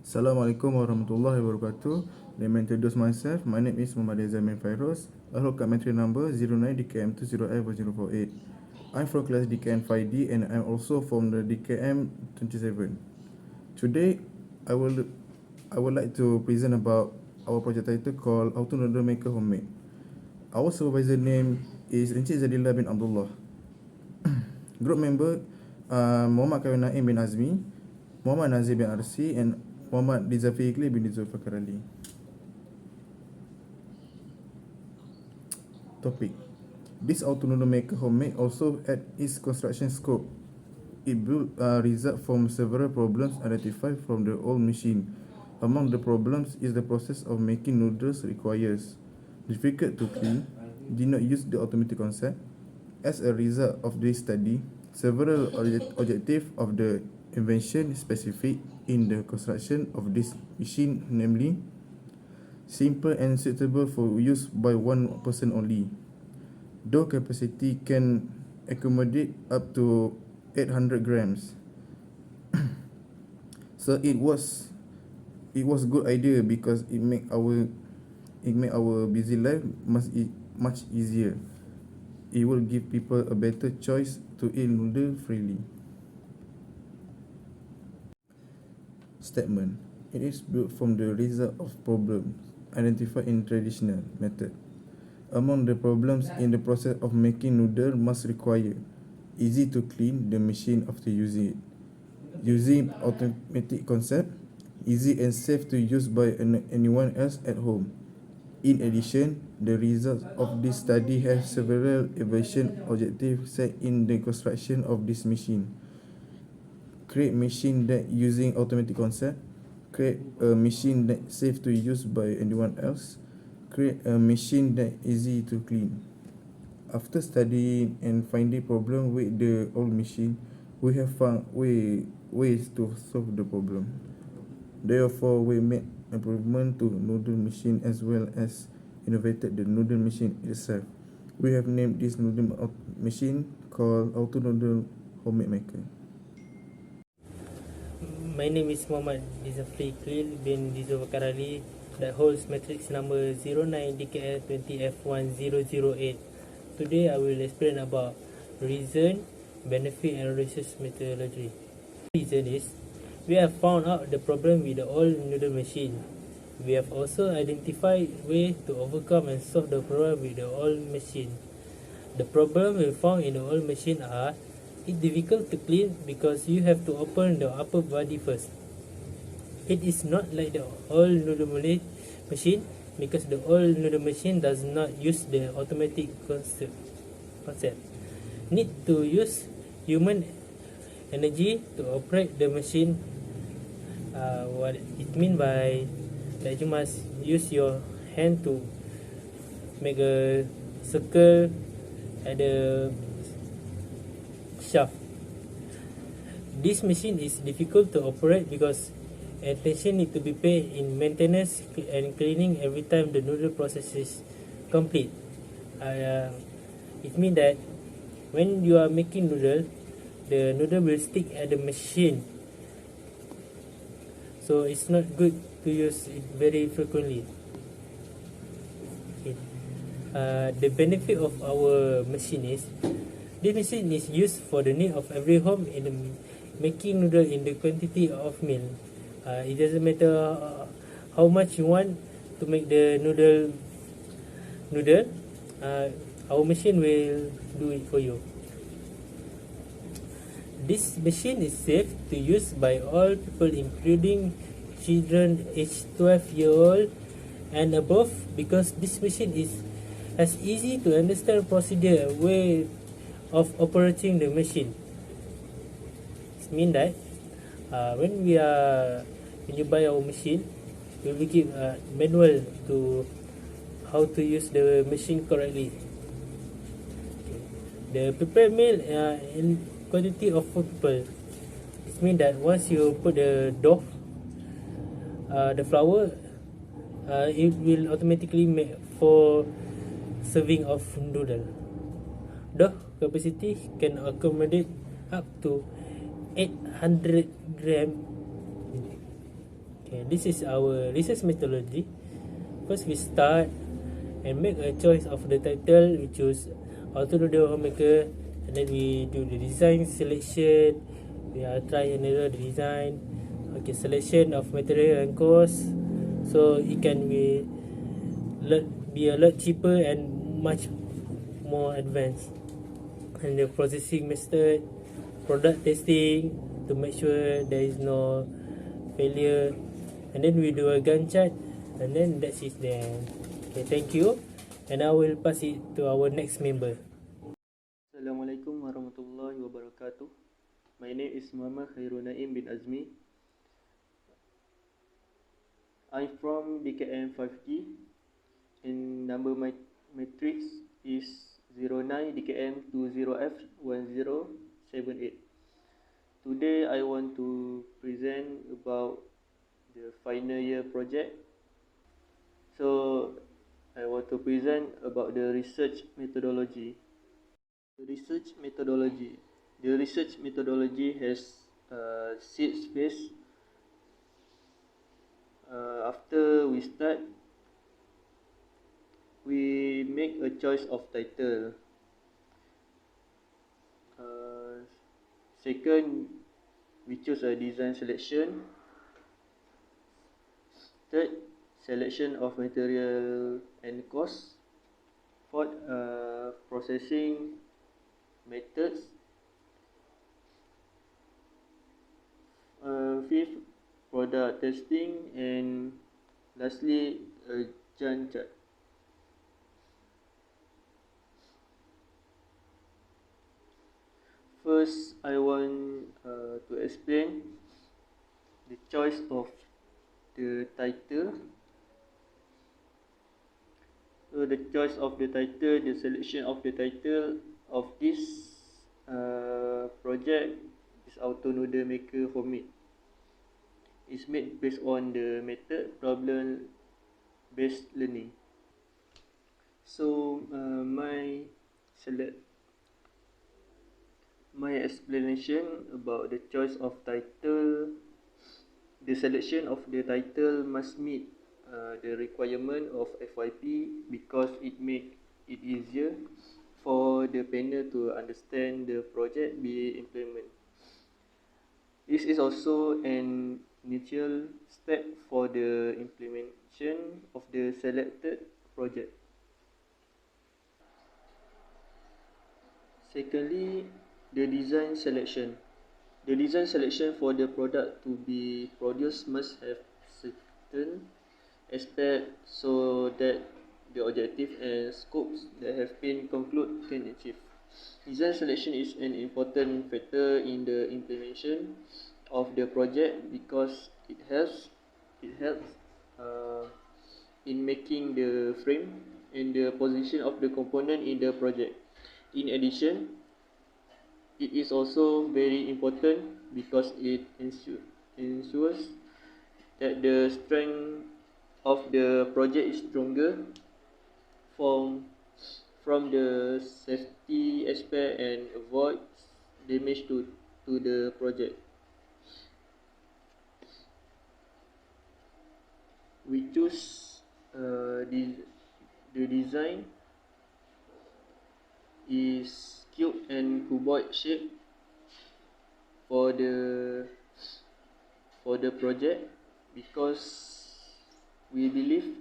Assalamualaikum warahmatullahi wabarakatuh. Let me introduce myself. My name is Muhammad Zamin Fairoz. I hold entry number 09 DKM27. I'm from class DKM5D and I'm also from the DKM27. Today, I will I would like to present about our project title called Auto Noodle Maker Homemade. Our supervisor name is Encik Zadillah bin Abdullah. Group member Muhammad Kawin Naim bin Azmi, Muhammad Nazir bin Arsi and Muhammad Dizafikli bin Zulfakar Ali. Topic. This Auto Noodle Maker Homemade also at its construction scope. It will result from several problems identified from the old machine. Among the problems is the process of making noodles requires difficult to clean, did not use the automatic concept. As a result of this study, several objectives of the invention specific in the construction of this machine, namely simple and suitable for use by one person only. Dough capacity can accommodate up to 800 grams. So it was a good idea because it make our busy life much easier. It will give people a better choice to eat noodle freely. Statement. It is built from the result of problems identified in traditional method. Among the problems in the process of making noodle must require easy to clean the machine after using it, using automatic concept, easy and safe to use by anyone else at home. In addition, the results of this study have several innovation objectives set in the construction of this machine. Create machine that using automatic concept, create a machine that safe to use by anyone else, create a machine that easy to clean. After studying and finding problem with the old machine, we have found ways to solve the problem. Therefore, we made improvement to noodle machine as well as innovated the noodle machine itself. We have named this noodle machine called Auto Noodle Homemade Maker. My name is Muhammad Dizafikli bin Zulfakar Ali that holds matrix number 09DKM27F1008. Today I will explain about reason, benefit and research methodology. Reason is we have found out the problem with the old noodle machine. We have also identified ways to overcome and solve the problem with the old machine. The problem we found in the old machine are it's difficult to clean because you have to open the upper body first. It is not like the old noodle machine because the old noodle machine does not use the automatic concept. Need to use human energy to operate the machine. What it mean by that you must use your hand to make a circle at the shaft. This machine is difficult to operate because attention need to be paid in maintenance and cleaning every time the noodle process is complete. It means that when you are making noodle, the noodle will stick at the machine. So it's not good to use it very frequently. Okay. The benefit of our machine is this machine is used for the need of every home in the making noodle in the quantity of meal. It doesn't matter how much you want to make the noodle. Our machine will do it for you. This machine is safe to use by all people including children aged 12-year-old and above because this machine has easy to understand procedure way of operating the machine. It means that when you buy our machine, we will give a manual to how to use the machine correctly. The prepared meal in quantity of 4 people. It means that once you put the dough, the flour, it will automatically make 4 serving of noodle. Dough capacity can accommodate up to 800 gram Okay, this is our research methodology. First, we start and make a choice of the title. We choose Auto Noodle Homemaker, and then we do the design selection. We are try another design. Okay, selection of material and cost. So it can be a lot cheaper and much more advanced. And the processing method, product testing to make sure there is no failure, and then we do a Gantt chart, and then that's it then. Okay, thank you, and I will pass it to our next member. Assalamualaikum warahmatullahi wabarakatuh. My name is Muhammad Khairul Naim bin Azmi. I'm from DKM5G and number matrix is 09 DKM27F1078. Today I want to present about the final year project. So I want to present about the research methodology. The research methodology has 6 phases. After we start, we make a choice of title. Second, we choose a design selection. Third, selection of material and cost. Fourth, processing methods. Fifth, product testing, and lastly, a Gantt chart. First, I want to explain the choice of the title. So the choice of the title, the selection of the title of this project is Auto Noodle Maker Homemade. It's made based on the method problem based learning. So my explanation about the choice of title. The selection of the title must meet the requirement of FYP because it makes it easier for the planner to understand the project be implemented. This is also an initial step for the implementation of the selected project. Secondly, the design selection. The design selection for the product to be produced must have certain aspects so that the objective and scopes that have been concluded can achieve. Design selection is an important factor in the implementation of the project because it helps uh, in making the frame and the position of the component in the project. In addition, it is also very important because it ensures that the strength of the project is stronger from the safety aspect and avoid damage to the project. We choose the design is cube and cuboid shape for the project because we believe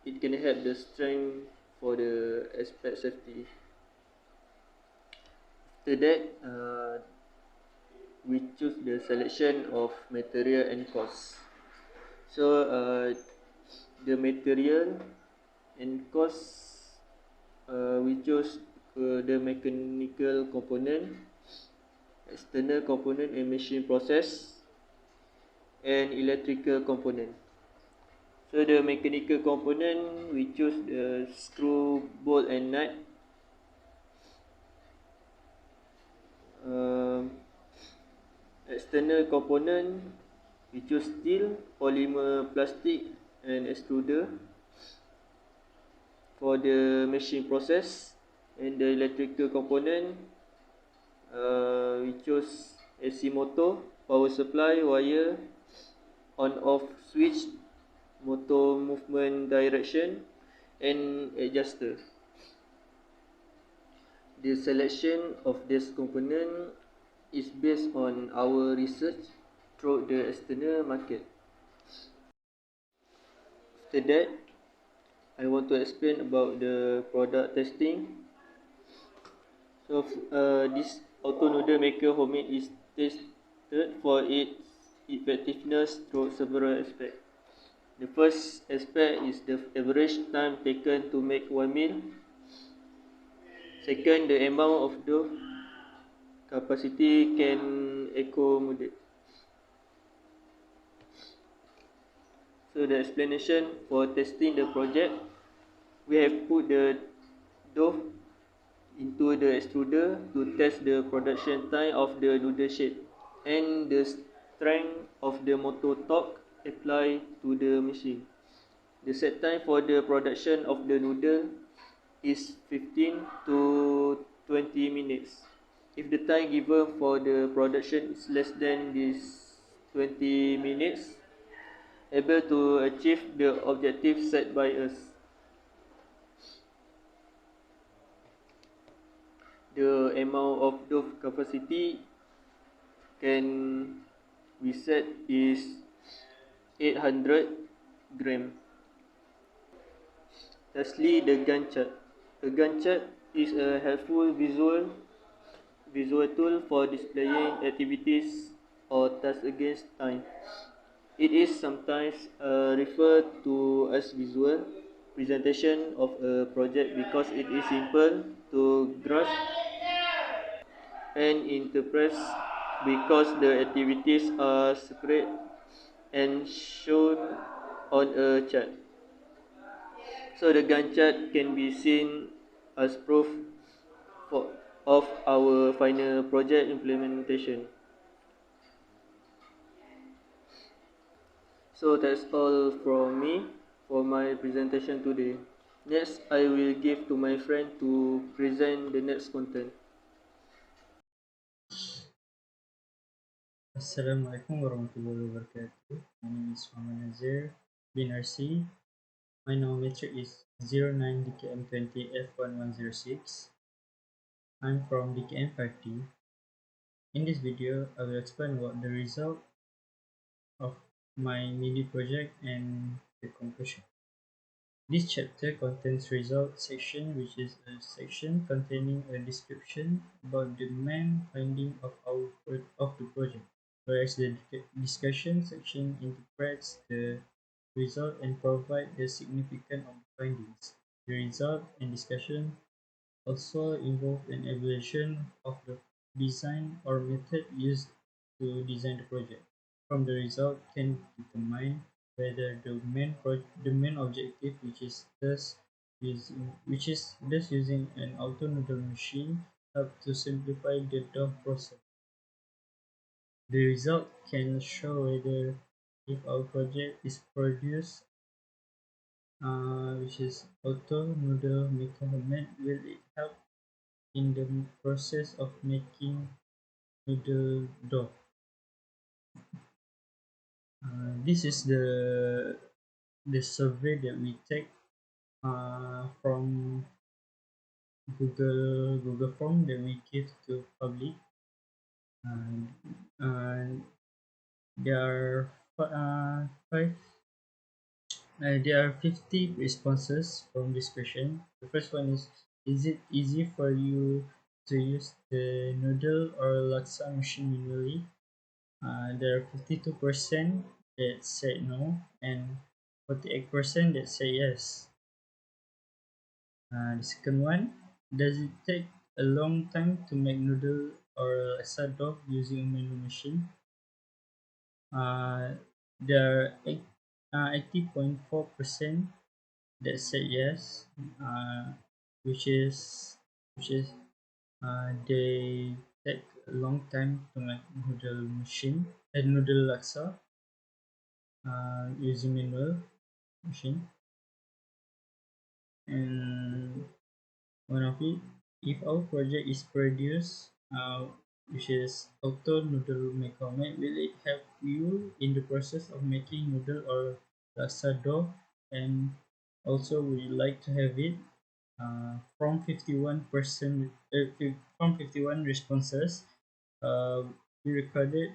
it can help the strength for the aspect safety. After that, we choose the selection of material and cost. So the material and cost, we choose the mechanical component, external component and machine process, and electrical component. So the mechanical component, we choose the screw, bolt and nut. External component, we choose steel, polymer, plastic and extruder. For the machine process and the electrical component, we choose AC motor, power supply, wire on-off switch, motor movement direction, and adjuster. The selection of this component is based on our research through the external market. After that, I want to explain about the product testing. So this auto noodle maker homemade is tested for its effectiveness through several aspects. The first aspect is the average time taken to make one meal. Second, the amount of dough capacity can accommodate. So the explanation for testing the project, we have put the dough into the extruder to test the production time of the noodle shape and the strength of the motor torque applied to the machine. The set time for the production of the noodle is 15 to 20 minutes. If the time given for the production is less than this 20 minutes, able to achieve the objective set by us. The amount of dough capacity can we set is 800 gram. Lastly, the Gantt chart. A Gantt chart is a helpful visual tool for displaying activities or tasks against time. It is sometimes referred to as visual presentation of a project because it is simple to grasp and interpret because the activities are separate and shown on a chart. So the Gantt chart can be seen as proof for, of our final project implementation. So that's all from me for my presentation today. Next, I will give to my friend to present the next content. Assalamualaikum warahmatullahi wabarakatuh. My name is Muhammad Nazir bin RC. My nomenclature is 09DKM20F1106. I'm from DKM50. In this video, I will explain about the result of my mini project and the conclusion. This chapter contains result section, which is a section containing a description about the main finding of the project, whereas the discussion section interprets the result and provide the significance of the findings. The result and discussion also involve an evaluation of the design or method used to design the project. From the result can determine whether the main objective, which is thus using an auto noodle machine, help to simplify the dough process. The result can show whether if our project is produced, which is auto noodle maker homemade, will it help in the process of making noodle dough. This is the survey that we take from Google form that we give to public. And there are five. There are 50 responses from this question. The first one is it easy for you to use the noodle or laksa machine manually? There are 52% that said no and 48% that say yes. The second one, does it take a long time to make noodle or laksa dough using a manual machine? There are 80.4% that said yes, which is they take a long time to make noodle laksa using manual machine. And one of it, if our project is produced which is auto noodle maker. Will it help you in the process of making noodle or laksa dough? And also, would you like to have it? From 51%, from 51 responses, uh, we recorded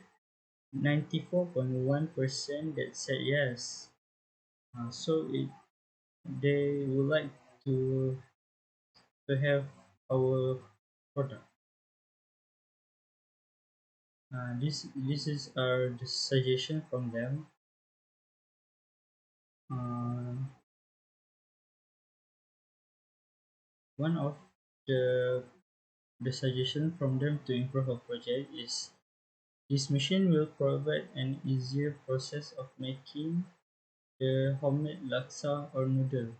94.1% that said yes. They would like to to have our product. This is our the suggestion from them. Uh, One of the the suggestion from them to improve our project is this machine will provide an easier process of making the homemade laksa or noodle.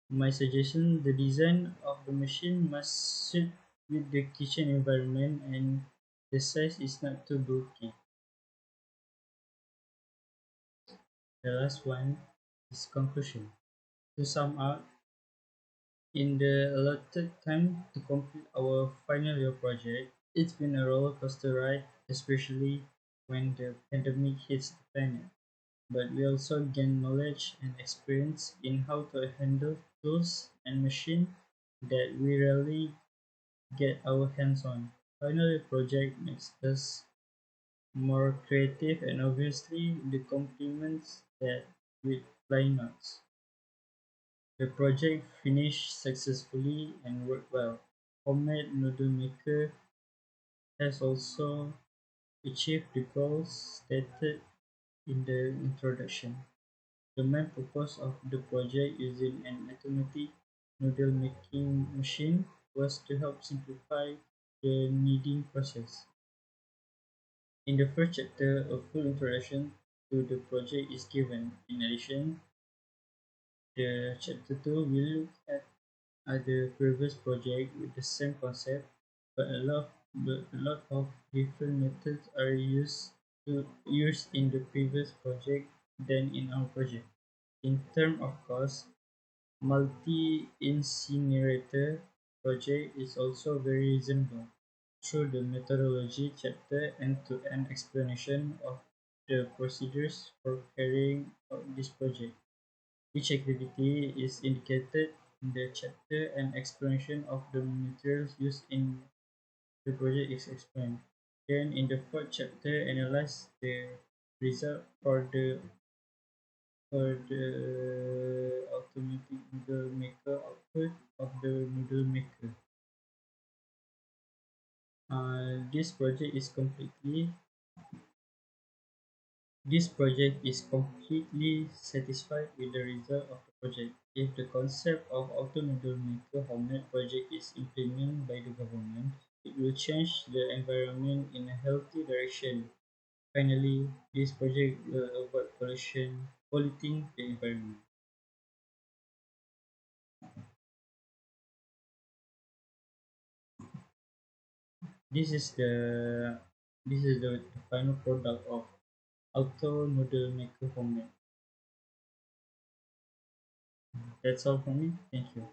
My suggestion: the design of the machine must suit with the kitchen environment and the size is not too bulky. The last one is conclusion. To sum up, in the allotted time to complete our final year project, it's been a roller coaster ride, especially when the pandemic hits the planet. But we also gain knowledge and experience in how to handle tools and machines that we rarely get our hands on. Finally, the project makes us more creative and obviously the complements that with flying knots. The project finished successfully and worked well. Homemade Noodle Maker has also achieved the goals stated in the introduction. The main purpose of the project using an automatic noodle making machine was to help simplify the kneading process. In the first chapter, a full introduction to the project is given. In addition, the chapter 2 will look at other previous projects with the same concept, but a lot of different methods are used in the previous project than in our project. In terms of cost, multi-incinerator project is also very reasonable. Through the methodology chapter end-to-end explanation of the procedures for carrying out this project. Each activity is indicated in the chapter and explanation of the materials used in the project is explained. Then in the fourth chapter analyze the result for the automatic noodle maker output of the noodle maker. This project is completely satisfied with the result of the project. If the concept of auto noodle maker homemade project is implemented by the government, it will change the environment in a healthy direction. Finally, this project will avoid polluting the environment. This is the final product of auto noodle maker homemade. That's all from me. Thank you.